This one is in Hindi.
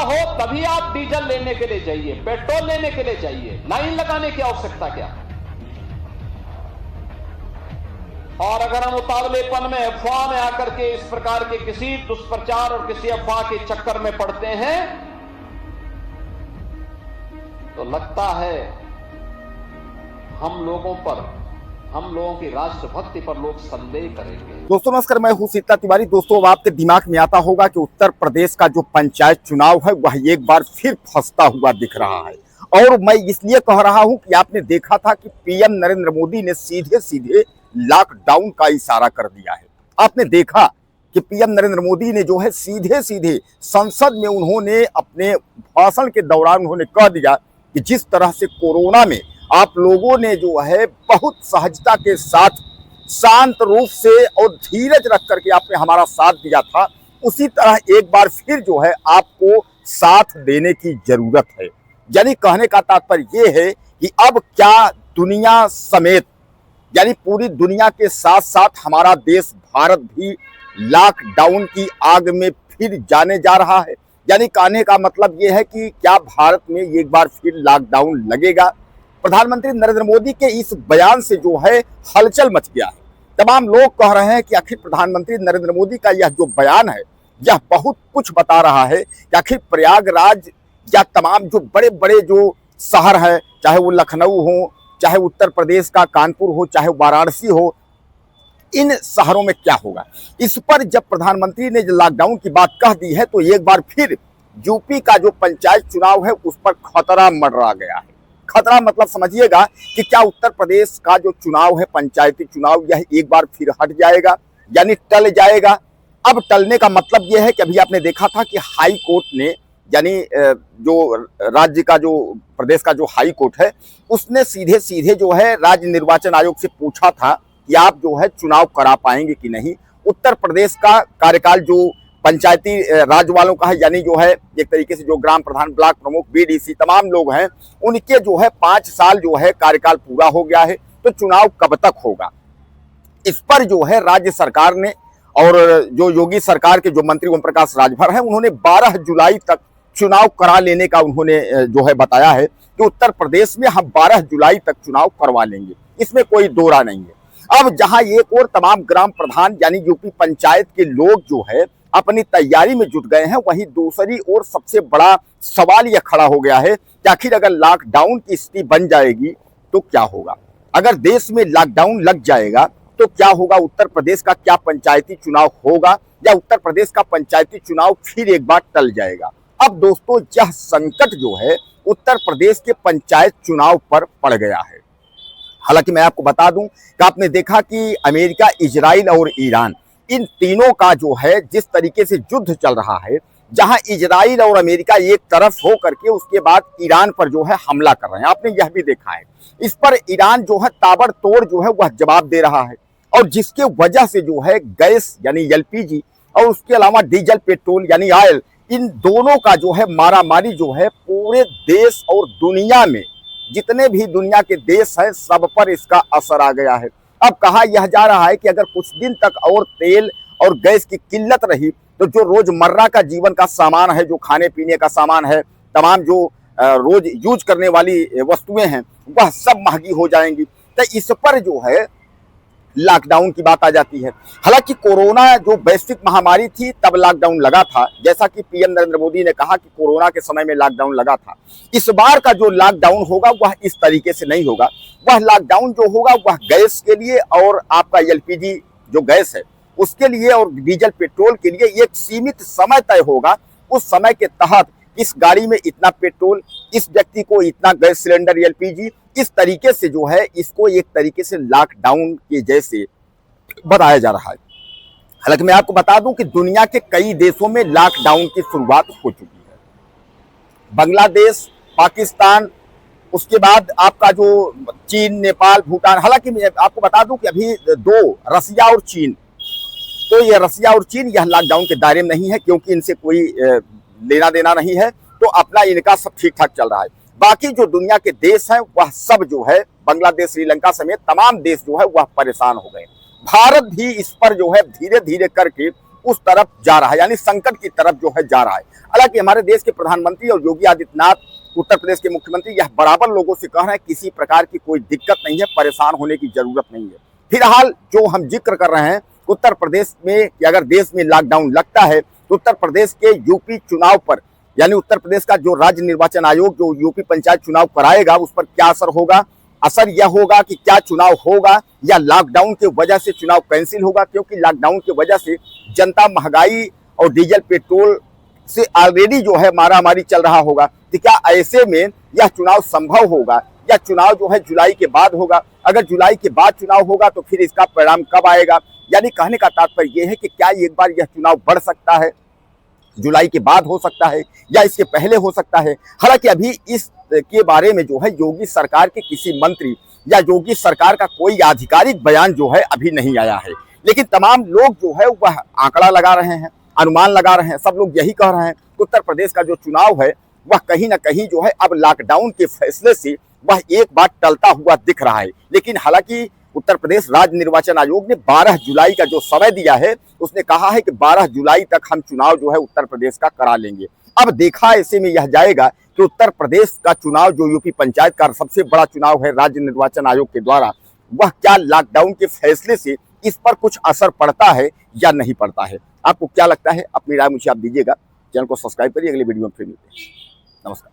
हो तभी आप डीजल लेने के लिए जाइए, पेट्रोल लेने के लिए जाइए, लाइन लगाने की आवश्यकता क्या। और अगर हम उतावलेपन में, अफवाह में आकर के इस प्रकार के किसी दुष्प्रचार और किसी अफवाह के चक्कर में पड़ते हैं तो लगता है हम लोगों की राष्ट्रभक्ति पर लोग संदेह करेंगे। दोस्तों नमस्कार, मैं हूं सीता तिवारी। दोस्तों अब आपके दिमाग में आता होगा कि उत्तर प्रदेश का जो पंचायत चुनाव है वह एक बार फिर फंसता हुआ दिख रहा है। और मैं इसलिए कह रहा हूं कि आपने देखा था कि पीएम नरेंद्र मोदी ने सीधे सीधे लॉकडाउन का इशारा कर दिया है। आपने देखा कि पीएम नरेंद्र मोदी ने जो है सीधे सीधे संसद में उन्होंने अपने भाषण के दौरान उन्होंने कह दिया कि जिस तरह से कोरोना में आप लोगों ने जो है बहुत सहजता के साथ शांत रूप से और धीरज रख करके आपने हमारा साथ दिया था, उसी तरह एक बार फिर जो है आपको साथ देने की जरूरत है। यानी कहने का तात्पर्य यह है कि अब क्या दुनिया समेत यानी पूरी दुनिया के साथ साथ हमारा देश भारत भी लॉकडाउन की आग में फिर जाने जा रहा है। यानी कहने का मतलब यह है कि क्या भारत में एक बार फिर लॉकडाउन लगेगा। प्रधानमंत्री नरेंद्र मोदी के इस बयान से जो है हलचल मच गया है। तमाम लोग कह रहे हैं कि आखिर प्रधानमंत्री नरेंद्र मोदी का यह जो बयान है यह बहुत कुछ बता रहा है कि आखिर प्रयागराज या तमाम जो बड़े बड़े जो शहर है, चाहे वो लखनऊ हो, चाहे उत्तर प्रदेश का कानपुर हो, चाहे वाराणसी हो, इन शहरों में क्या होगा। इस पर जब प्रधानमंत्री ने लॉकडाउन की बात कह दी है तो एक बार फिर यूपी का जो पंचायत चुनाव है उस पर खतरा मंडरा गया है। खतरा मतलब समझिएगा कि क्या उत्तर प्रदेश का जो चुनाव है पंचायती चुनाव यह एक बार फिर हट जाएगा, यानी टल जाएगा। अब टलने का मतलब यह है कि अभी आपने देखा था कि हाई कोर्ट ने यानी जो राज्य का जो प्रदेश का जो हाई कोर्ट है उसने सीधे सीधे जो है राज्य निर्वाचन आयोग से पूछा था कि आप जो है चुनाव करा पाएंगे कि नहीं। उत्तर प्रदेश का कार्यकाल जो पंचायती राज वालों का है, यानी जो है एक तरीके से जो ग्राम प्रधान, ब्लॉक प्रमुख, बीडीसी तमाम लोग हैं, उनके जो है 5 साल जो है कार्यकाल पूरा हो गया है। तो चुनाव कब तक होगा, इस पर जो है राज्य सरकार ने और जो योगी सरकार के जो मंत्री ओम प्रकाश राजभर हैं उन्होंने 12 जुलाई तक चुनाव करा लेने का उन्होंने जो है बताया है कि उत्तर प्रदेश में हम 12 जुलाई तक चुनाव करवा लेंगे, इसमें कोई दो राय नहीं है। अब जहां एक और तमाम ग्राम प्रधान यानी यूपी पंचायत के लोग जो है अपनी तैयारी में जुट गए हैं, वहीं दूसरी ओर सबसे बड़ा सवाल यह खड़ा हो गया है कि आखिर अगर लॉकडाउन की स्थिति बन जाएगी तो क्या होगा। अगर देश में लॉकडाउन लग जाएगा तो क्या होगा, उत्तर प्रदेश का क्या पंचायती चुनाव होगा या उत्तर प्रदेश का पंचायती चुनाव फिर एक बार टल जाएगा। अब दोस्तों यह संकट जो है उत्तर प्रदेश के पंचायत चुनाव पर पड़ गया है। हालांकि मैं आपको बता दूं कि आपने देखा कि अमेरिका, इजराइल और ईरान, इन तीनों का जो है जिस तरीके से युद्ध चल रहा है, जहां इजराइल और अमेरिका एक तरफ हो करके उसके बाद ईरान पर जो है हमला कर रहे हैं, आपने यह भी देखा है। इस पर ईरान जो है ताबड़तोड़ जो है वह जवाब दे रहा है और जिसके वजह से जो है गैस यानी एलपीजी और उसके अलावा डीजल पेट्रोल यानी ऑयल, इन दोनों का जो है मारामारी जो है पूरे देश और दुनिया में जितने भी दुनिया के देश हैं सब पर इसका असर आ गया है। अब कहा यह जा रहा है कि अगर कुछ दिन तक और तेल और गैस की किल्लत रही तो जो रोजमर्रा का जीवन का सामान है, जो खाने पीने का सामान है, तमाम जो रोज यूज करने वाली वस्तुएं हैं वह सब महंगी हो जाएंगी। तो इस पर जो है लॉकडाउन की बात आ जाती है। हालांकि कोरोना जो वैश्विक महामारी थी तब लॉकडाउन लगा था, जैसा कि पीएम नरेंद्र मोदी ने कहा कि कोरोना के समय में लॉकडाउन लगा था। इस बार का जो लॉकडाउन होगा वह इस तरीके से नहीं होगा। वह लॉकडाउन जो होगा वह गैस के लिए और आपका एलपीजी जो गैस है उसके लिए और डीजल पेट्रोल के लिए एक सीमित समय तय होगा। उस समय के तहत इस गाड़ी में इतना पेट्रोल, इस व्यक्ति को इतना गैस सिलेंडर एलपीजी, इस तरीके से जो है इसको एक तरीके से लॉकडाउन के जैसे बताया जा रहा है। हालांकि मैं आपको बता दूं कि दुनिया के कई देशों में लॉकडाउन की शुरुआत हो चुकी है। बांग्लादेश, पाकिस्तान, उसके बाद आपका जो चीन, नेपाल, भूटान। हालांकि मैं आपको बता दूं कि अभी 2 रसिया और चीन, तो ये रसिया और चीन यह लॉकडाउन के दायरे में नहीं है क्योंकि इनसे कोई लेना देना नहीं है, तो अपना इनका सब ठीक ठाक चल रहा है। बाकी जो दुनिया के देश हैं वह सब जो है बांग्लादेश, श्रीलंका समेत तमाम देश जो है वह परेशान हो गए। भारत भी इस पर जो है धीरे धीरे करके उस तरफ जा रहा है, यानी संकट की तरफ जो है जा रहा है। हालांकि हमारे देश के प्रधानमंत्री और योगी आदित्यनाथ उत्तर प्रदेश के मुख्यमंत्री यह बराबर लोगों से कह रहे हैं किसी प्रकार की कोई दिक्कत नहीं है, परेशान होने की जरूरत नहीं है। फिलहाल जो हम जिक्र कर रहे हैं उत्तर प्रदेश में कि अगर देश में लॉकडाउन लगता है तो उत्तर प्रदेश के यूपी चुनाव पर, यानी उत्तर प्रदेश का जो राज्य निर्वाचन आयोग जो यूपी पंचायत चुनाव कराएगा उस पर क्या असर होगा। असर यह होगा कि क्या चुनाव होगा या लॉकडाउन की वजह से चुनाव कैंसिल होगा, क्योंकि लॉकडाउन की वजह से जनता महंगाई और डीजल पेट्रोल से ऑलरेडी जो है मारामारी चल रहा होगा। तो क्या ऐसे में यह चुनाव संभव होगा या चुनाव जो है जुलाई के बाद होगा? अगर जुलाई के बाद चुनाव होगा तो फिर इसका परिणाम कब आएगा? यानी कहने का तात्पर्य यह है कि क्या एक बार यह चुनाव बढ़ सकता है, जुलाई के बाद हो सकता है या इसके पहले हो सकता है। हालांकि अभी इस के बारे में जो है योगी सरकार के किसी मंत्री या योगी सरकार का कोई आधिकारिक बयान जो है अभी नहीं आया है, लेकिन तमाम लोग जो है वह आंकड़ा लगा रहे हैं, अनुमान लगा रहे हैं। सब लोग यही कह रहे हैं कि उत्तर प्रदेश का जो चुनाव है वह कहीं ना कहीं जो है अब लॉकडाउन के फैसले से वह एक बार टलता हुआ दिख रहा है। लेकिन हालांकि उत्तर प्रदेश राज्य निर्वाचन आयोग ने 12 जुलाई का जो समय दिया है उसने कहा है कि 12 जुलाई तक हम चुनाव जो है उत्तर प्रदेश का करा लेंगे। अब देखा ऐसे में यह जाएगा कि उत्तर प्रदेश का चुनाव जो यूपी पंचायत का सबसे बड़ा चुनाव है राज्य निर्वाचन आयोग के द्वारा, वह क्या लॉकडाउन के फैसले से इस पर कुछ असर पड़ता है या नहीं पड़ता है। आपको क्या लगता है? अपनी राय मुझे आप दीजिएगा। चैनल को सब्सक्राइब करिए। अगले वीडियो में फिर मिलते हैं। नमस्कार।